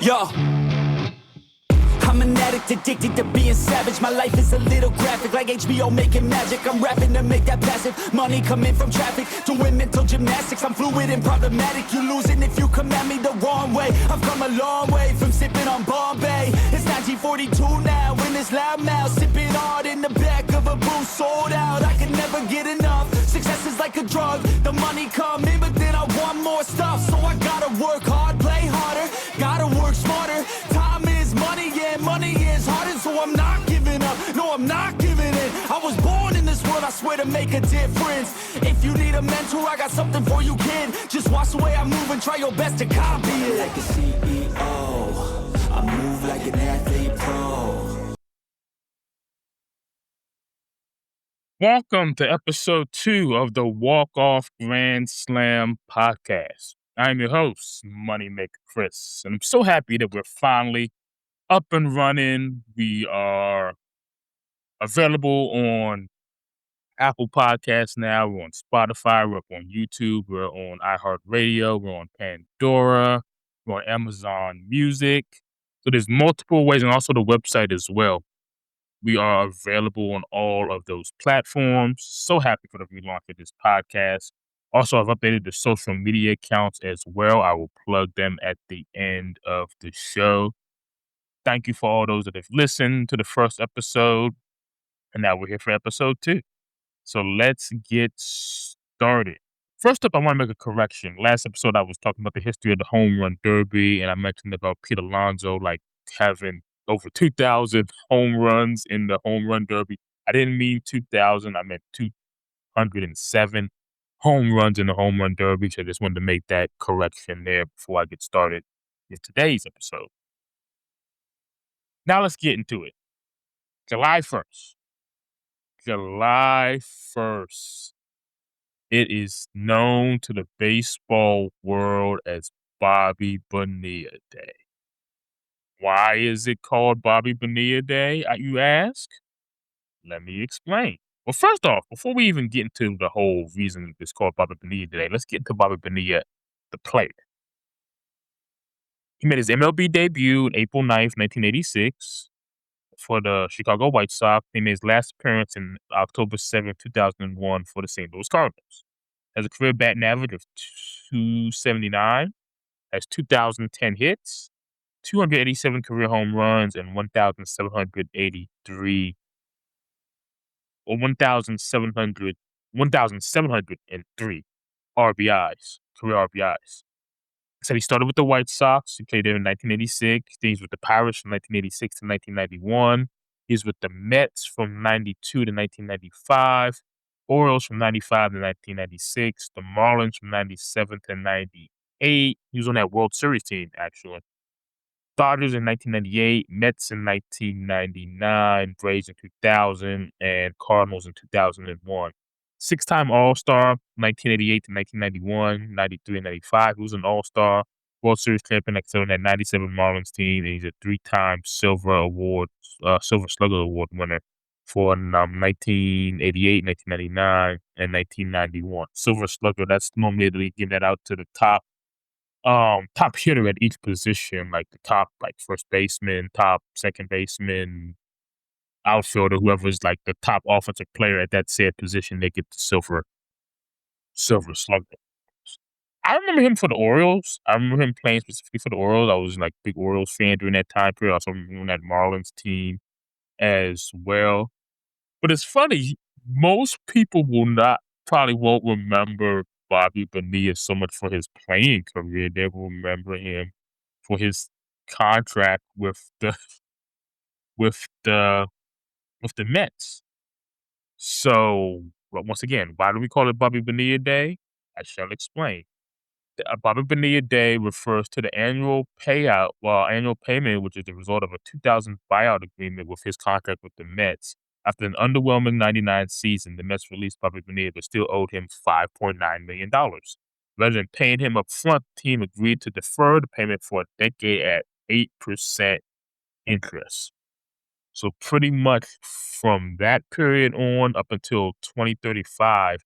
Yo. I'm an addict, addicted to being savage. My life is a little graphic, like HBO making magic. I'm rapping to make that passive money coming from traffic. Doing mental gymnastics, I'm fluid and problematic. You losing if you come at me the wrong way. I've come a long way from sipping on Bombay. It's 1942 now, in this loud mouth, sipping hard in the back of a booth, sold out. I can never get enough. Success is like a drug. The money come in, but then I want more stuff. So I gotta work hard, play harder, gotta work smarter. Time is money, yeah, money is harder, so I'm not giving up. No, I'm not giving in. I was born in this world, I swear, to make a difference. If you need a mentor, I got something for you, kid. Just watch the way I move and try your best to copy it. Like a CEO, I move like an athlete pro. Welcome to episode 2 of the WalK-Off Grand Slam podcast. I'm your host, Moneymaker Chris, and I'm so happy that we're finally up and running. We are available on Apple Podcasts now. We're on Spotify. We're up on YouTube. We're on iHeartRadio. We're on Pandora. We're on Amazon Music. So there's multiple ways, and also the website as well. We are available on all of those platforms. So happy for the relaunch of this podcast. Also, I've updated the social media accounts as well. I will plug them at the end of the show. Thank you for all those that have listened to the first episode. And now we're here for episode 2. So let's get started. First up, I want to make a correction. Last episode, I was talking about the history of the home run derby, and I mentioned about Pete Alonso having over 2,000 home runs in the home run derby. I didn't mean 2,000. I meant 207 home runs in the home run derby. So I just wanted to make that correction there before I get started in today's episode. Now let's get into it. July 1st. July 1st. It is known to the baseball world as Bobby Bonilla Day. Why is it called Bobby Bonilla Day, you ask? Let me explain. Well, first off, before we even get into the whole reason it's called Bobby Bonilla Day, let's get into Bobby Bonilla, the player. He made his MLB debut on April 9th, 1986 for the Chicago White Sox. He made his last appearance in October 7th, 2001 for the St. Louis Cardinals. Has a career batting average of .279, has 2,010 hits, 287 career home runs, and 1,703 RBIs, career RBIs. So he started with the White Sox. He played there in 1986. Then he's with the Pirates from 1986 to 1991. He's with the Mets from 92 to 1995. Orioles from 95 to 1996. The Marlins from 97 to 98. He was on that World Series team, actually. Dodgers in 1998, Mets in 1999, Braves in 2000, and Cardinals in 2001. Six-time All-Star, 1988 to 1991, 93 and 95. He was an All-Star, World Series champion, like I said, on that 97 Marlins team, and he's a three-time Silver Slugger Award winner for 1988, 1999, and 1991. Silver Slugger, that's normally they give that out to the top hitter at each position, like the top, like first baseman, top second baseman, outfielder, whoever's like the top offensive player at that said position, they get the silver slugger. I remember him for the Orioles. I remember him playing specifically for the Orioles. I was like a big Orioles fan during that time period. I also remember on that Marlins team as well. But it's funny, most people probably won't remember Bobby Bonilla so much for his playing career. They will remember him for his contract with the Mets. So, once again, why do we call it Bobby Bonilla Day? I shall explain. Bobby Bonilla Day refers to the annual payment, which is the result of a 2000 buyout agreement with his contract with the Mets. After an underwhelming 99 season, the Mets released Bobby Bonilla but still owed him $5.9 million. Rather than paying him up front, the team agreed to defer the payment for a decade at 8% interest. So pretty much from that period on up until 2035,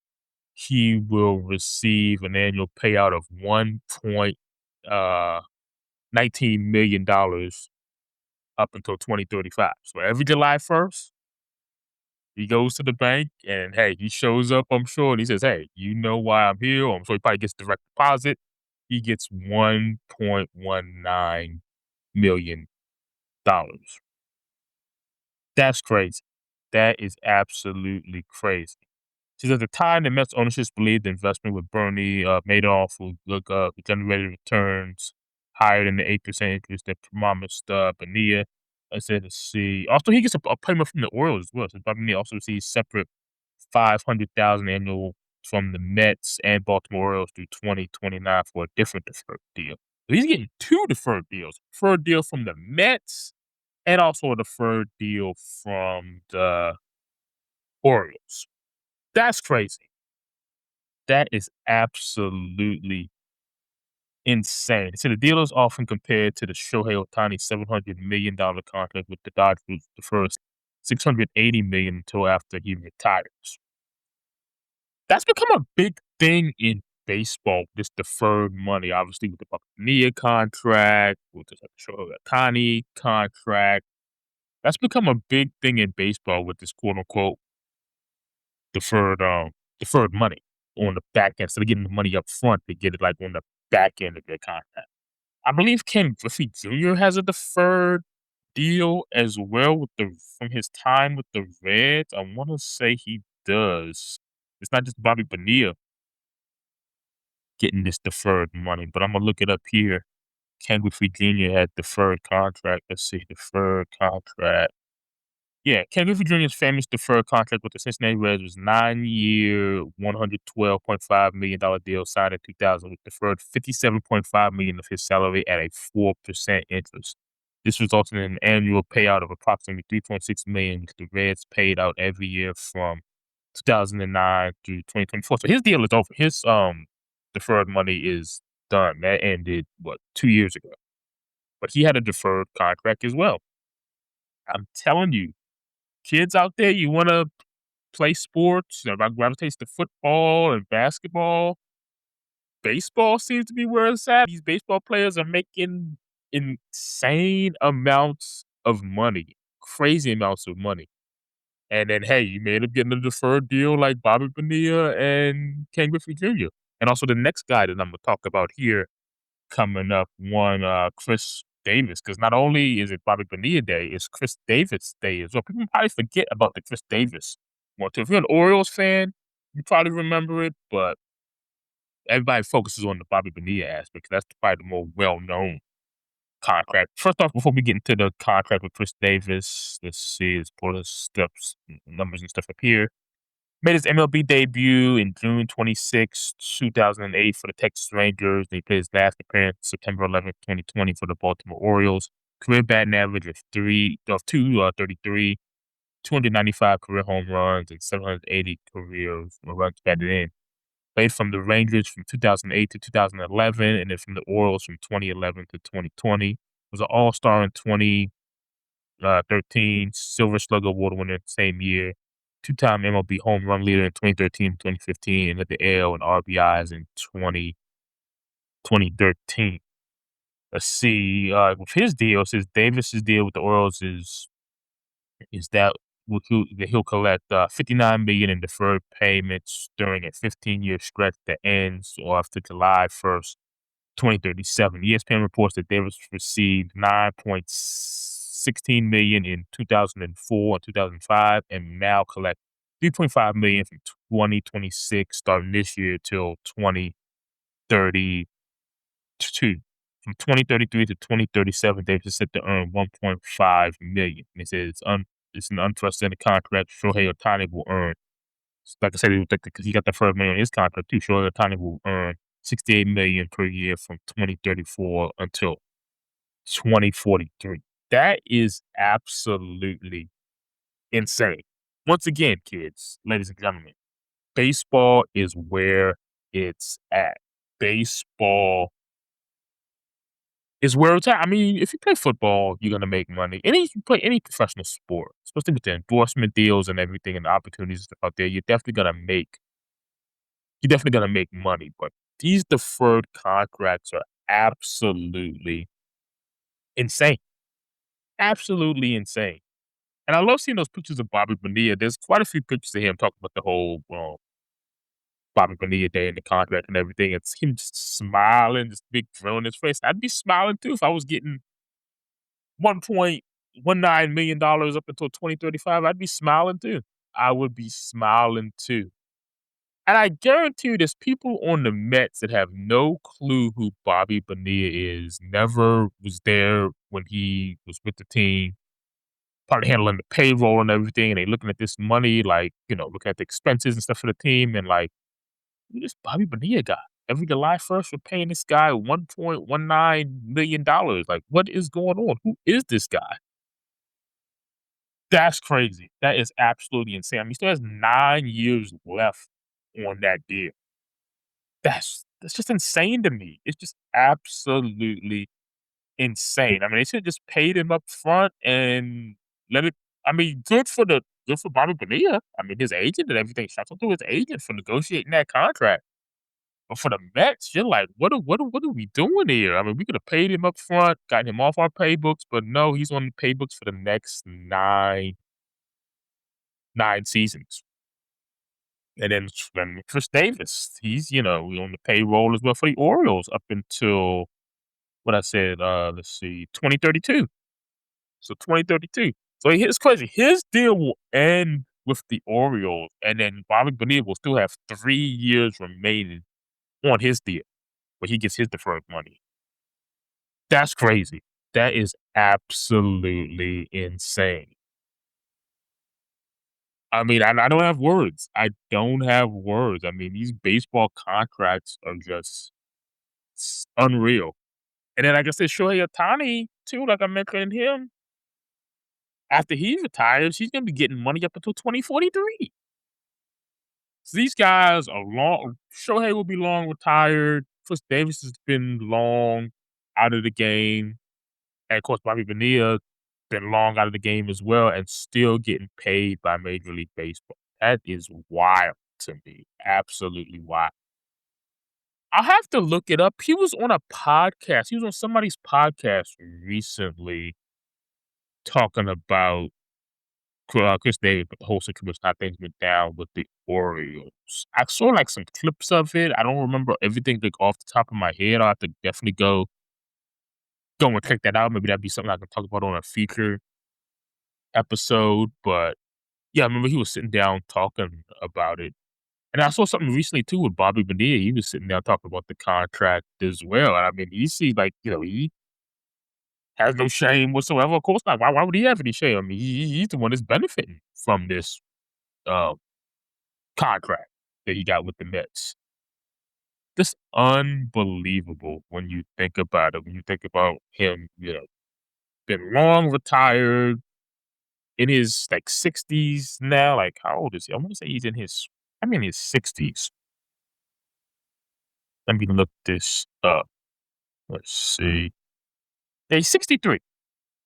he will receive an annual payout of $19 million up until 2035. So every July 1st, he goes to the bank and, hey, he shows up, I'm sure, and he says, "Hey, you know why I'm here?" Or I'm sure he probably gets direct deposit. He gets $1.19 million. That's crazy. That is absolutely crazy. Says at the time, the Mets ownership believed the investment with Bernie Madoff would generate returns higher than the 8% interest that promised Bonilla. I said, let's see. Also, he gets a payment from the Orioles as well. So Bonilla also receives separate 500,000 annual from the Mets and Baltimore Orioles through 2029 for a different deferred deal. So he's getting two deferred deals: deferred deal from the Mets and also a deferred deal from the Orioles. That's crazy. That is absolutely insane. So the deal is often compared to the Shohei Ohtani $700 million contract with the Dodgers, the first $680 million until after he retires. That's become a big thing in baseball, this deferred money, obviously with the Bonilla contract, with the Shohei Ohtani contract. That's become a big thing in baseball with this quote unquote deferred deferred money on the back end. So they're getting the money up front, they get it like on the back end of their contract. I believe Ken Griffey Jr. has a deferred deal as well with the from his time with the Reds. I want to say he does. It's not just Bobby Bonilla getting this deferred money, but I'm gonna look it up here. Ken Griffey Jr. had deferred contract. Let's see, deferred contract. Yeah, Ken Griffey Jr.'s famous deferred contract with the Cincinnati Reds was 9-year, $112.5 million deal signed in 2000, with deferred $57.5 million of his salary at a 4% interest. This resulted in an annual payout of approximately $3.6 million, which the Reds paid out every year from 2009 through 2024. So his deal is over. His deferred money is done. That ended 2 years ago. But he had a deferred contract as well. I'm telling you, kids out there, you want to play sports, gravitates to football and basketball. Baseball seems to be where it's at. These baseball players are making insane amounts of money, crazy amounts of money. And then, hey, you may end up getting a deferred deal like Bobby Bonilla and Ken Griffey Jr. And also the next guy that I'm going to talk about here coming up, Chris Davis, because not only is it Bobby Bonilla Day, it's Chris Davis Day as well. People probably forget about the Chris Davis one too. If you're an Orioles fan, you probably remember it, but everybody focuses on the Bobby Bonilla aspect. That's probably the more well-known contract. First off, before we get into the contract with Chris Davis, let's see, let's pull the steps, numbers and stuff up here. Made his MLB debut in June 26, 2008 for the Texas Rangers. He played his last appearance September 11th, 2020 for the Baltimore Orioles. Career batting average of 233, 295 career home runs, and 780 career runs batted in. Played from the Rangers from 2008 to 2011, and then from the Orioles from 2011 to 2020. Was an All-Star in 2013, Silver Slugger Award winner same year. Two-time MLB home run leader in 2013 2015, and led the AL in RBIs in 2013. Let's see, with his deal, says Davis's deal with the Orioles is that he'll collect $59 million in deferred payments during a 15-year stretch that ends after July 1st, 2037. ESPN reports that Davis received $9.16 million in 2004 and 2005, and now collect $3.5 million from 2026, starting this year till 2032. From 2033 to 2037, Davis is set to earn $1.5 million. They said it's an unprecedented contract. Shohei Ohtani will earn, like I said, because he got the first million in his contract too. Shohei Ohtani will earn $68 million per year from 2034 until 2043. That is absolutely insane. Once again, kids, ladies and gentlemen, baseball is where it's at. Baseball is where it's at. I mean, if you play football, you're gonna make money. You play any professional sport, especially with the endorsement deals and everything and the opportunities out there, you're definitely gonna make money. But these deferred contracts are absolutely Insane. Absolutely insane. And I love seeing those pictures of Bobby Bonilla. There's quite a few pictures of him talking about the whole, Bobby Bonilla day and the contract and everything. It's him just smiling, this big grin on his face. I'd be smiling too if I was getting $1.19 million up until 2035. I'd be smiling too. I would be smiling too. And I guarantee you there's people on the Mets that have no clue who Bobby Bonilla is, never was there when he was with the team, probably handling the payroll and everything, and they looking at this money, like, looking at the expenses and stuff for the team and like, "Who this Bobby Bonilla guy? Every July 1st, we're paying this guy $1.19 million. Like, what is going on? Who is this guy?" That's crazy. That is absolutely insane. I mean, he still has 9 years left on that deal. That's just insane to me. It's just absolutely insane. I mean, they should've just paid him up front and let it I mean, good for Bobby Bonilla. I mean, his agent and everything. Shout out to his agent for negotiating that contract. But for the Mets, you're like, what are we doing here? I mean, we could have paid him up front, gotten him off our paybooks, but no, he's on the paybooks for the next nine seasons. And then Chris Davis, he's, on the payroll as well for the Orioles up until what I said, let's see, 2032. So 2032. So it's crazy. His deal will end with the Orioles, and then Bobby Bonilla will still have 3 years remaining on his deal where he gets his deferred money. That's crazy. That is absolutely insane. I mean, I don't have words. I don't have words. I mean, these baseball contracts are just unreal. And then, like I said, Shohei Ohtani, too, like I mentioned him, after he retires, he's gonna be getting money up until 2043. So these guys are long Shohei will be long retired. Chris Davis has been long out of the game. And of course, Bobby Bonilla been long out of the game as well and still getting paid by Major League Baseball. That is wild to me. Absolutely wild. I'll have to look it up. He was on a podcast. He was on somebody's podcast recently talking about Chris Davis hosting commission, how things went down with the Orioles. I saw like some clips of it. I don't remember everything like off the top of my head. I'll have to definitely go and check that out. Maybe that'd be something I can talk about on a future episode. But yeah, I remember he was sitting down talking about it. And I saw something recently too with Bobby Bonilla. He was sitting down talking about the contract as well. And I mean, you see, like, he has no shame whatsoever. Of course not. Why would he have any shame? I mean, he's the one that's benefiting from this uh, contract that he got with the Mets. Just unbelievable when you think about it. When you think about him, been long retired, in his like 60s now. Like, how old is he? I want to say I'm in his 60s. Let me look this up. Let's see. Yeah, he's 63.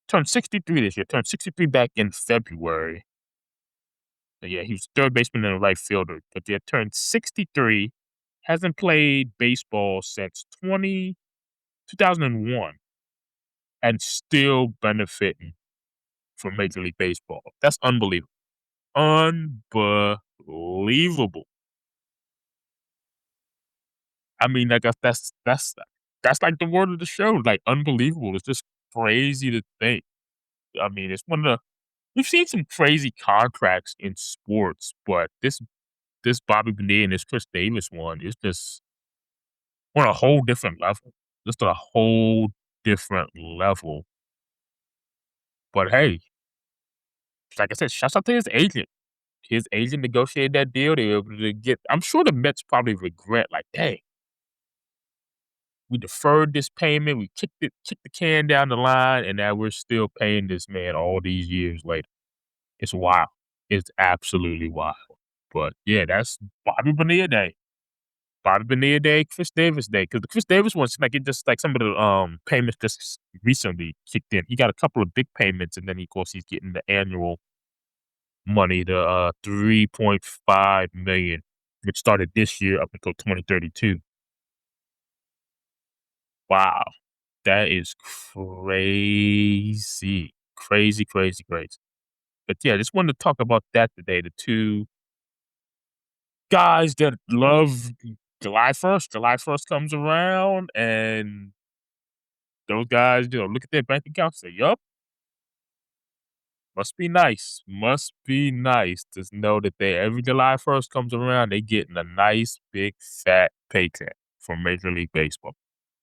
Turned 63 this year. Turned 63 back in February. So yeah, he was third baseman and a right fielder. But yeah, turned 63. Hasn't played baseball since 2001 and still benefiting from Major League Baseball. That's unbelievable. Unbelievable. I mean, like that's like the word of the show. Like unbelievable. It's just crazy to think. I mean, it's one of the we've seen some crazy contracts in sports, but this Bobby Bonilla and this Chris Davis one is just on a whole different level. Just on a whole different level. But hey, like I said, shouts out to his agent. His agent negotiated that deal. They were able to get. I'm sure the Mets probably regret, like, dang, we deferred this payment. We kicked the can down the line, and now we're still paying this man all these years later. It's wild. It's absolutely wild. But yeah, that's Bobby Bonilla Day. Bobby Bonilla Day, Chris Davis Day. Because the Chris Davis one, like it just like some of the payments just recently kicked in. He got a couple of big payments, and then of course he's getting the annual money, the 3.5 million, which started this year up until 2032. Wow. That is crazy. Crazy, crazy, crazy. But yeah, just wanted to talk about that today. The two guys that love July 1st. July 1st comes around and those guys, look at their bank accounts, say, yup, must be nice. Must be nice to know that every July 1st comes around, they getting a nice big fat paycheck from Major League Baseball.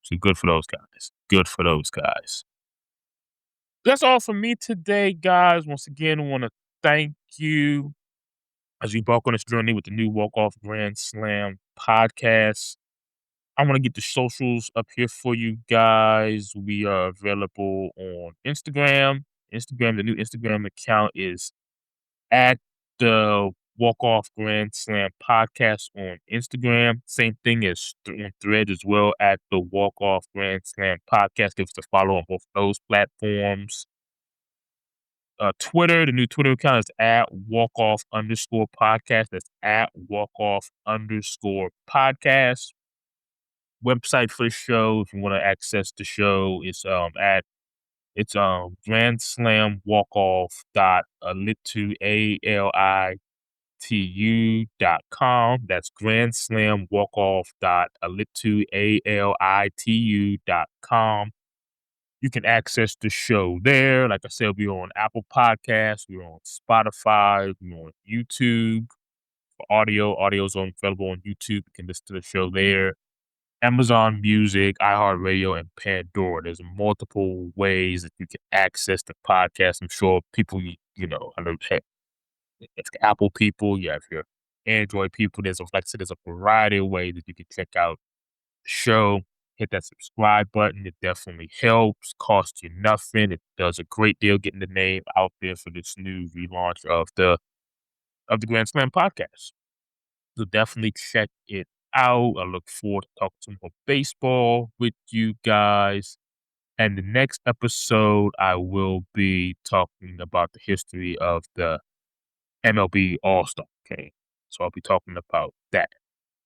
So good for those guys. Good for those guys. That's all for me today, guys. Once again, I want to thank you as we embark on this journey with the new WalK-Off Grand Slam podcast. I want to get the socials up here for you guys. We are available on Instagram. The new Instagram account is at the WalK-Off Grand Slam podcast on Instagram. Same thing as on Threads as well, at the WalK-Off Grand Slam podcast. Give us a follow on both those platforms. Twitter, the new Twitter account is at WalK-Off_podcast. That's at WalK-Off_podcast. Website for the show, if you want to access the show, is Grand Slam WalK-Off alitu.com. That's Grand Slam WalK-Off alitu.com. You can access the show there. Like I said, we're on Apple Podcasts, we're on Spotify, we're on YouTube for audio. Audio's available on YouTube. You can listen to the show there. Amazon Music, iHeartRadio, and Pandora. There's multiple ways that you can access the podcast. I'm sure people, I know, it's Apple people, you have your Android people. Like I said, there's a variety of ways that you can check out the show. Hit that subscribe button. It definitely helps. Costs you nothing. It does a great deal getting the name out there for this new relaunch of the Grand Slam podcast. So definitely check it out. I look forward to talking some more baseball with you guys. And the next episode, I will be talking about the history of the MLB All-Star game. So I'll be talking about that.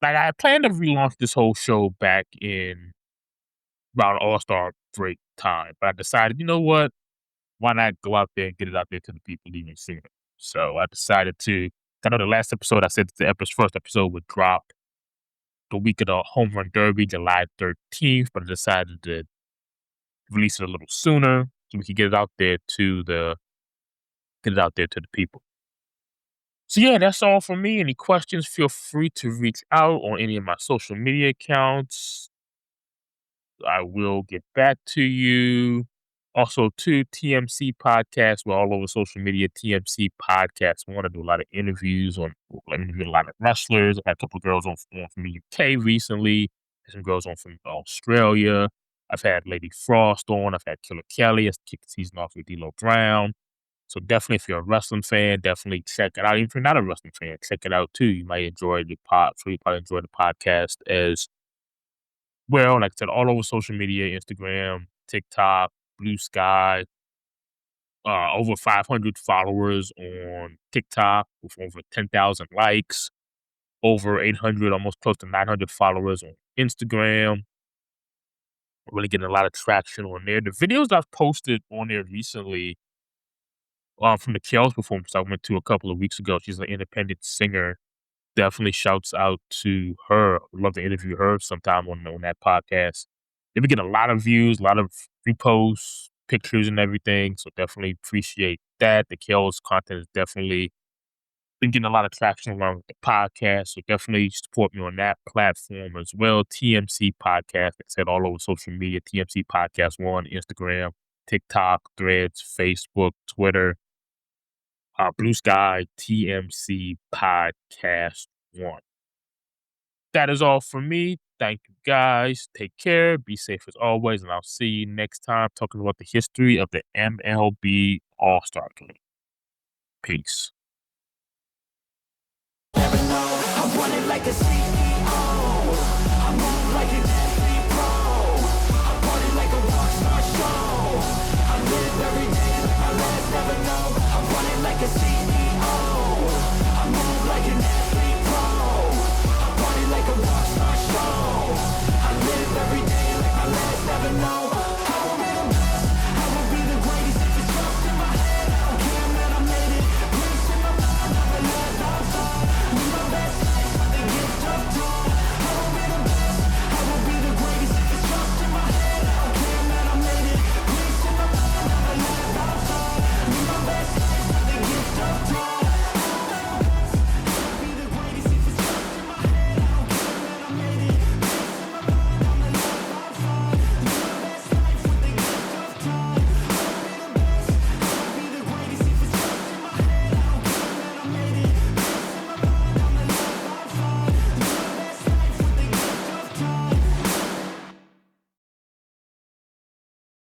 Like, I planned to relaunch this whole show back in around All-Star break time, but I decided, you know what? Why not go out there and get it out there to the people even sooner? So I decided to. I know the last episode I said the first episode would drop the week of the Home Run Derby, July 13th, but I decided to release it a little sooner so we could get it out there to the people. So yeah, that's all from me. Any questions, feel free to reach out on any of my social media accounts. I will get back to you. Also, TMC Podcast. We're all over social media. TMC Podcast. I want to do a lot of interviews interview a lot of wrestlers. I've had a couple of girls on from the UK recently. Some girls on from Australia. I've had Lady Frost on. I've had Killer Kelly. Let's kick the season off with D'Lo Brown. So definitely, if you're a wrestling fan, definitely check it out. Even if you're not a wrestling fan, check it out too. You might enjoy the you probably enjoy the podcast as well. Like I said, all over social media, Instagram, TikTok, Blue Sky. Over 500 followers on TikTok with over 10,000 likes. Over 800, almost close to 900 followers on Instagram. Really getting a lot of traction on there. The videos I've posted on there recently from the Kels performance I went to a couple of weeks ago. She's an independent singer. Definitely shouts out to her. Would love to interview her sometime on that podcast. They've been getting a lot of views, a lot of reposts, pictures, and everything. So definitely appreciate that. The Kels content has definitely been getting a lot of traction along with the podcast. So definitely support me on that platform as well. TMC Podcast. Like I said, all over social media. TMC Podcast 1, Instagram, TikTok, Threads, Facebook, Twitter. Blue Sky, TMC Podcast 1. That is all for me. Thank you guys. Take care. Be safe as always. And I'll see you next time talking about the history of the MLB All-Star Game. Peace. I want it like a